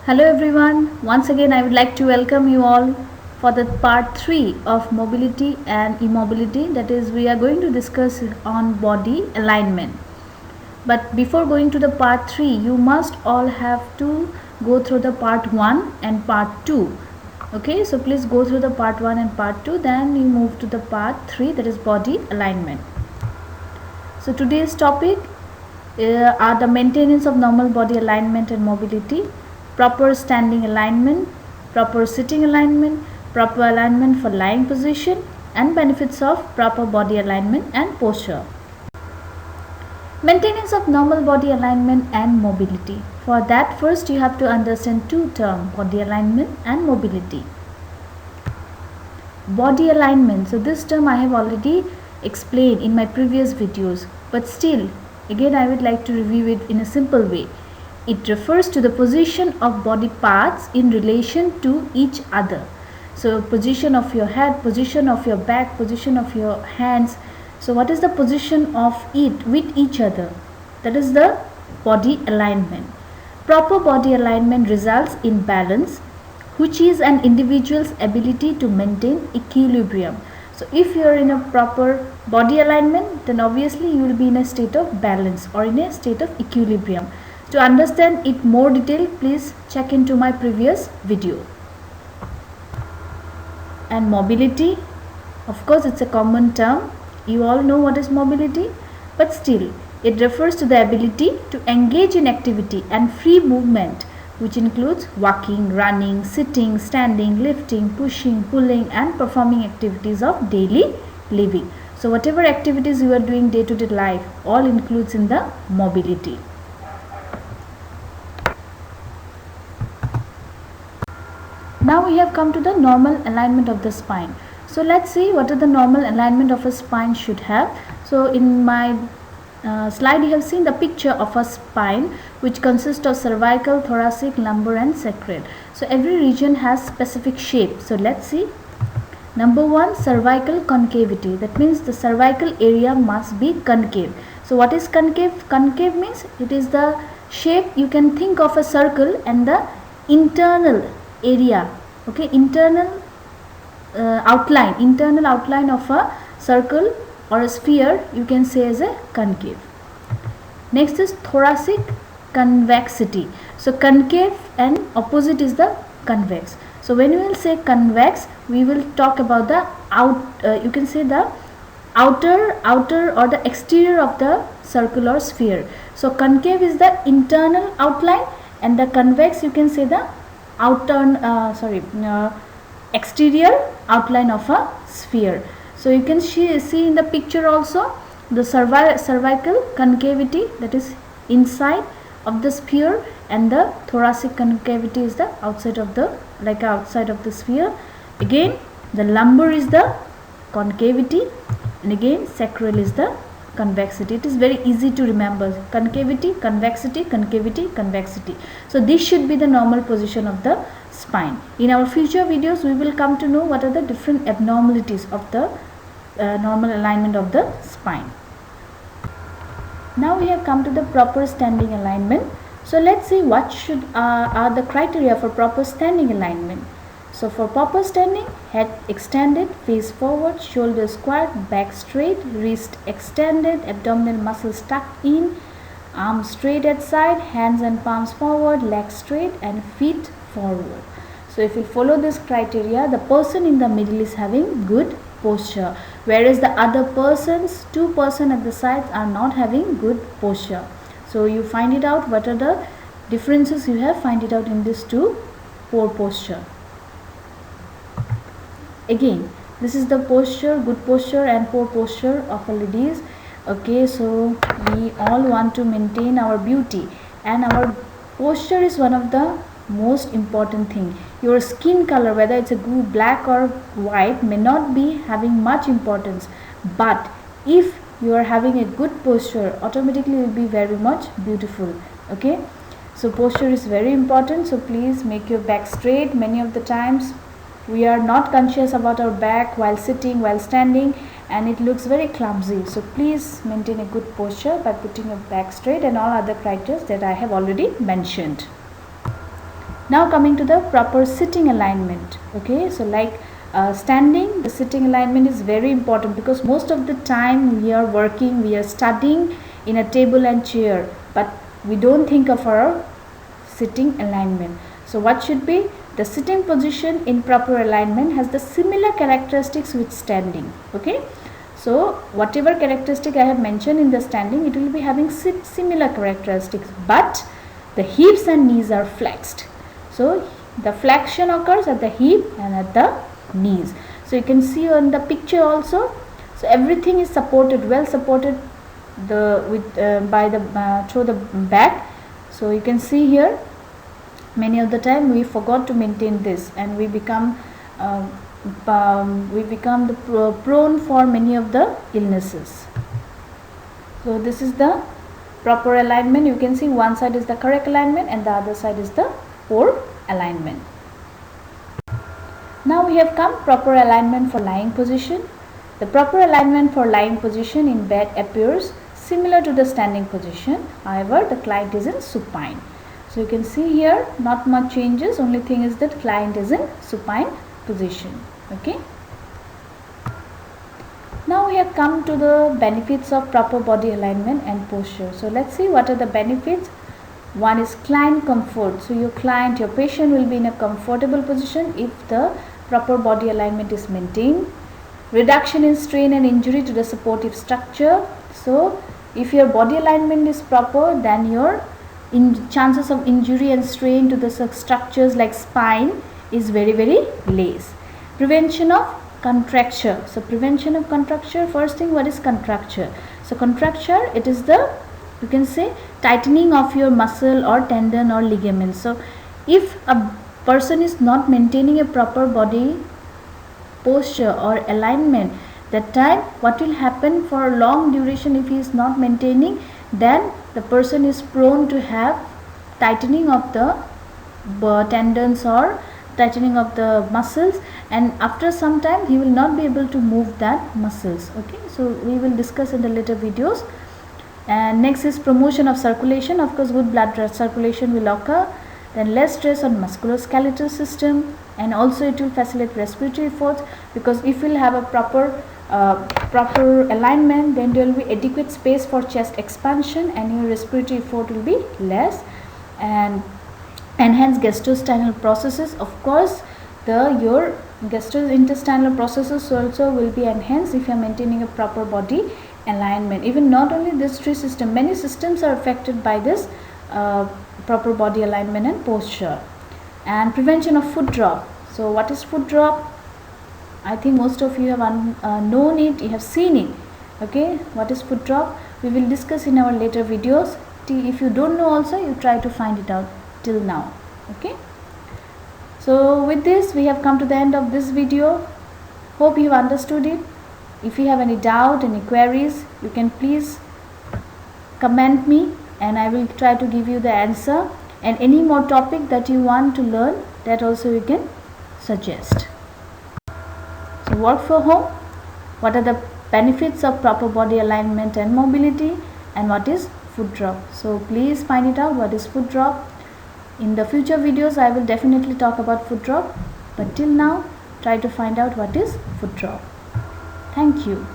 Hello everyone, once again I would like to welcome you all for the part 3 of mobility and immobility, that is we are going to discuss on body alignment. But before going to the part 3 you must all have to go through the part 1 and part 2. Okay, so please go through the part 1 and part 2, then you move to the part 3, that is body alignment. So today's topic are the maintenance of normal body alignment and mobility, proper standing alignment, proper sitting alignment, proper alignment for lying position, and benefits of proper body alignment and posture. Maintenance of normal body alignment and mobility. For that, first you have to understand two terms, body alignment and mobility. Body alignment, so this term I have already explained in my previous videos, but still again I would like to review it in a simple way. It refers to the position of body parts in relation to each other. So position of your head, position of your back, position of your hands. So what is the position of it with each other? That is the body alignment. Proper body alignment results in balance, which is an individual's ability to maintain equilibrium. So if you are in a proper body alignment, then obviously you will be in a state of balance or in a state of equilibrium. To understand it more detail, please check into my previous video. And mobility, of course it's a common term, you all know what is mobility, but still it refers to the ability to engage in activity and free movement, which includes walking, running, sitting, standing, lifting, pushing, pulling, and performing activities of daily living. So whatever activities you are doing day to day life, all includes in the mobility. Now we have come to the normal alignment of the spine. So let's see what are the normal alignment of a spine should have. So in my slide you have seen the picture of a spine which consists of cervical, thoracic, lumbar and sacral. So every region has specific shape. So let's see. Number 1, cervical concavity. That means the cervical area must be concave. So what is concave? Concave means it is the shape, you can think of a circle and the internal area, okay, internal outline of a circle or a sphere, you can say as a concave. Next is thoracic convexity. So concave and opposite is the convex. So when we will say convex, we will talk about the you can say the outer or the exterior of the circle or sphere. So concave is the internal outline and the convex you can say the exterior outline of a sphere. So you can see in the picture also the cervical concavity, that is inside of the sphere, and the thoracic concavity is the outside of the sphere. Again the lumbar is the concavity, and again sacral is the convexity. It is very easy to remember: concavity, convexity, concavity, convexity. So this should be the normal position of the spine. In our future videos we will come to know what are the different abnormalities of the normal alignment of the spine. Now we have come to the proper standing alignment. So let's see what should are the criteria for proper standing alignment. So for proper standing, head extended, face forward, shoulders squared, back straight, wrist extended, abdominal muscles tucked in, arms straight at side, hands and palms forward, legs straight and feet forward. So if you follow this criteria, the person in the middle is having good posture, whereas the other two persons at the sides are not having good posture. So you find it out, what are the differences you have, find it out in these two: poor posture. Again, this is the posture, good posture and poor posture of a ladies. Okay, so we all want to maintain our beauty, and our posture is one of the most important thing. Your skin color, whether it's a black or white, may not be having much importance, but if you are having a good posture, automatically you will be very much beautiful. Okay, so posture is very important. So please make your back straight. Many of the times we are not conscious about our back while sitting, while standing, and it looks very clumsy. So please maintain a good posture by putting your back straight and all other criteria that I have already mentioned. Now coming to the proper sitting alignment. Okay, so like standing, the sitting alignment is very important, because most of the time we are working, we are studying in a table and chair, but we don't think of our sitting alignment. So what should be? The sitting position in proper alignment has the similar characteristics with standing. Okay, so whatever characteristic I have mentioned in the standing, it will be having similar characteristics, but the hips and knees are flexed. So the flexion occurs at the hip and at the knees. So you can see on the picture also. So everything is supported, well supported by the through the back. So you can see here, many of the time we forgot to maintain this, and we become prone for many of the illnesses. So this is the proper alignment. You can see one side is the correct alignment and the other side is the poor alignment. Now we have come proper alignment for lying position. The proper alignment for lying position in bed appears similar to the standing position. However, the client is in supine. So you can see here, not much changes. Only thing is that client is in supine position. Okay. Now we have come to the benefits of proper body alignment and posture. So let's see what are the benefits. One is client comfort. So your patient will be in a comfortable position if the proper body alignment is maintained. Reduction in strain and injury to the supportive structure. So if your body alignment is proper, then your chances of injury and strain to the structures like spine is very less. Prevention of contracture. So prevention of contracture, first thing, what is contracture? So contracture, it is the, you can say, tightening of your muscle or tendon or ligament. So if a person is not maintaining a proper body posture or alignment, that time what will happen for a long duration, if he is not maintaining, then the person is prone to have tightening of the tendons or tightening of the muscles, and after some time he will not be able to move that muscles. Okay, so we will discuss in the later videos. And next is promotion of circulation. Of course, good blood circulation will occur. Then less stress on musculoskeletal system, and also it will facilitate respiratory efforts, because if we will have a proper alignment, then there will be adequate space for chest expansion and your respiratory effort will be less. And enhance gastrointestinal processes. Of course, your gastrointestinal processes also will be enhanced if you are maintaining a proper body alignment. Even not only these three systems, many systems are affected by this proper body alignment and posture. And prevention of foot drop. So what is foot drop? I think most of you have known it, you have seen it. Okay, what is foot drop? We will discuss in our later videos. If you don't know also, you try to find it out till now. Okay, so with this we have come to the end of this video. Hope you have understood it. If you have any doubt, any queries, you can please comment me and I will try to give you the answer. And any more topic that you want to learn, that also you can suggest. So work for home. What are the benefits of proper body alignment and mobility, and what is foot drop? So please find it out, what is foot drop. In the future videos I will definitely talk about foot drop, but till now try to find out what is foot drop. Thank you.